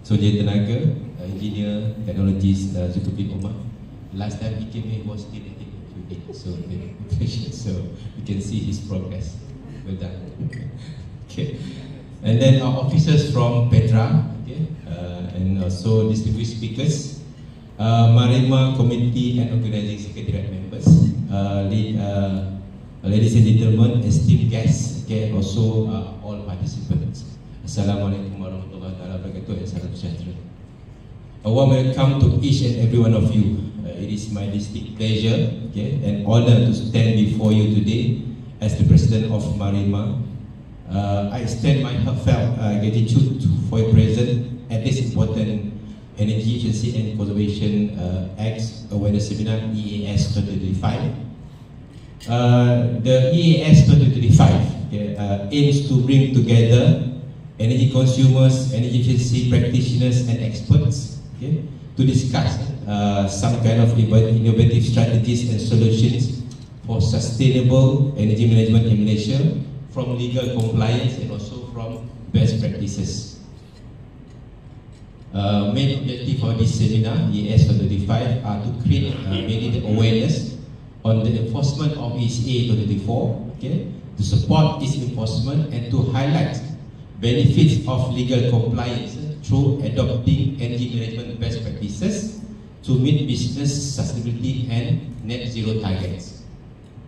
Soldier Tenaga, Engineer Technologies Zulkifli Omar. Last time he came here was still a few days, so very patient. So you can see his progress. Well done. Okay. And then our officers from Petra, okay, and also distinguished speakers, Marima Committee and Organizing Secretariat members, ladies and gentlemen, esteemed guests, okay, also all participants. Assalamualaikum warahmatullahi wabarakatuh and salam sejahtera. A warm welcome to each and every one of you. It is my distinct pleasure, okay, and honor to stand before you today as the President of Marima. I extend my heartfelt gratitude for your presence at this important Energy Efficiency and Conservation Act Awareness Seminar EAS 2025. The EAS 2025 aims to bring together energy consumers, energy efficiency practitioners and experts, okay, to discuss some kind of innovative strategies and solutions for sustainable energy management in Malaysia, from legal compliance and also from best practices. Main objective for this seminar, EAS 2025, are to create mainly the awareness on the enforcement of ECA 2024, okay, to support this enforcement and to highlight benefits of legal compliance through adopting energy management best practices to meet business sustainability and net zero targets.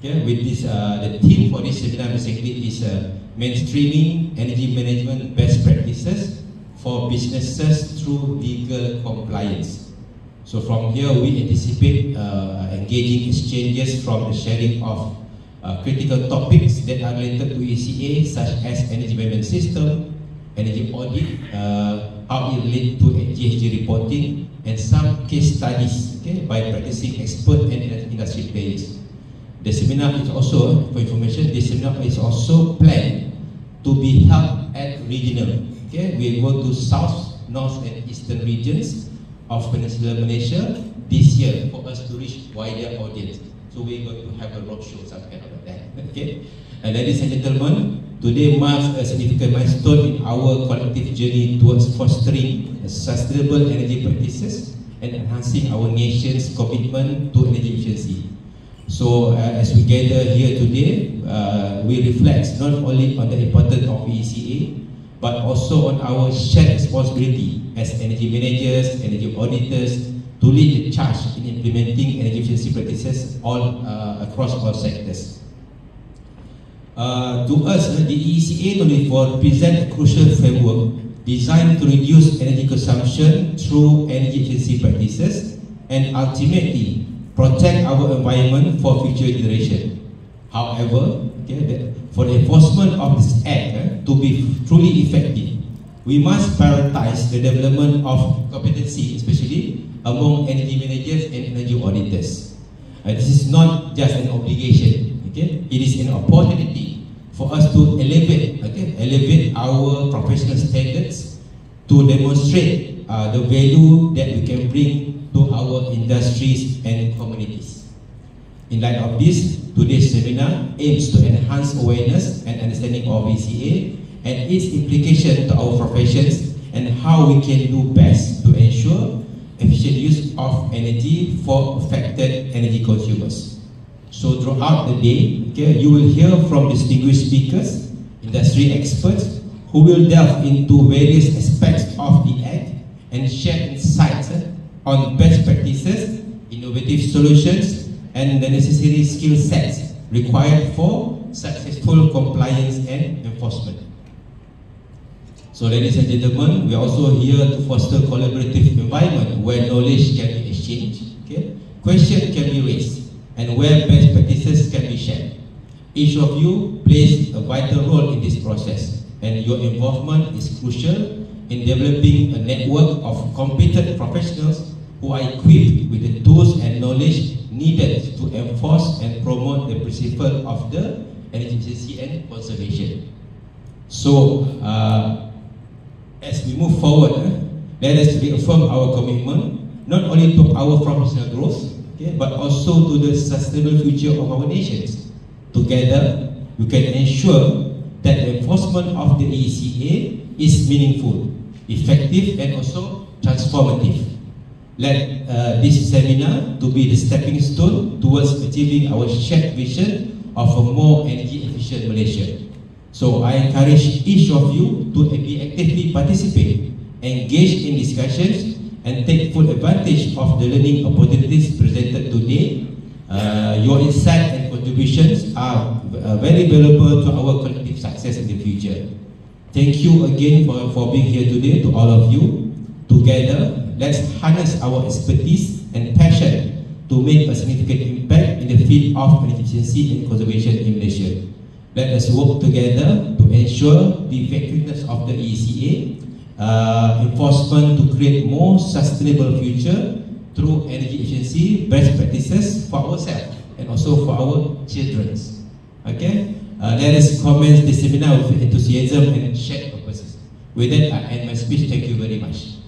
Okay, with this, the theme for this seminar basically is mainstreaming energy management best practices for businesses through legal compliance. So from here, we anticipate engaging exchanges from the sharing of critical topics that are related to ECA, such as energy management system, energy audit, how it relates to GHG reporting, and some case studies, okay, by practicing expert and industry players. The seminar is also, for information, the seminar is also planned to be held at regional. Okay, we go to south, north, and eastern regions of Peninsular Malaysia this year for us to reach wider audience. So we're going to have a roadshow, some kind of that. Okay, and ladies and gentlemen, today marks a significant milestone in our collective journey towards fostering sustainable energy practices and enhancing our nation's commitment to energy efficiency. So as we gather here today, we reflect not only on the importance of ECA, but also on our shared responsibility as energy managers, energy auditors, to lead the charge in implementing energy efficiency practices all across all sectors. To us, the ECA 2024 presents a crucial framework designed to reduce energy consumption through energy efficiency practices and ultimately protect our environment for future generation. However, okay, for the enforcement of this act to be truly effective, we must prioritize the development of competency, especially among energy managers and energy auditors. This is not just an obligation, okay? It is an opportunity for us to elevate, okay, elevate our professional standards to demonstrate the value that we can bring to our industries and communities. In light of this, today's seminar aims to enhance awareness and understanding of ECA and its implication to our professions and how we can do best to ensure efficient use of energy for affected energy consumers. So throughout the day, okay, you will hear from distinguished speakers, industry experts, who will delve into various aspects of the Act and share insights on best practices, innovative solutions, and the necessary skill sets required for successful compliance and enforcement. So ladies and gentlemen, we are also here to foster collaborative environment where knowledge can be exchanged, okay? Questions can be raised, and where best practices can be shared. Each of you plays a vital role in this process, and your involvement is crucial in developing a network of competent professionals who are equipped with the tools and knowledge needed to enforce and promote the principle of the energy efficiency and conservation. So, as we move forward, let us reaffirm our commitment not only to our professional growth, okay, but also to the sustainable future of our nations. Together, we can ensure that the enforcement of the ECA is meaningful, effective and also transformative. Let this seminar to be the stepping stone towards achieving our shared vision of a more energy efficient Malaysia. So I encourage each of you to be actively participate, engage in discussions and take full advantage of the learning opportunities presented today. Your insight and contributions are very valuable to our collective success in the future. Thank you again for being here today, to all of you. Together, let's harness our expertise and passion to make a significant impact in the field of energy efficiency and conservation in Malaysia. Let us work together to ensure the effectiveness of the ECA enforcement to create more sustainable future through energy efficiency best practices for ourselves and also for our children. Okay, let us commence the seminar with enthusiasm and shared purposes. With that, I end my speech. Thank you very much.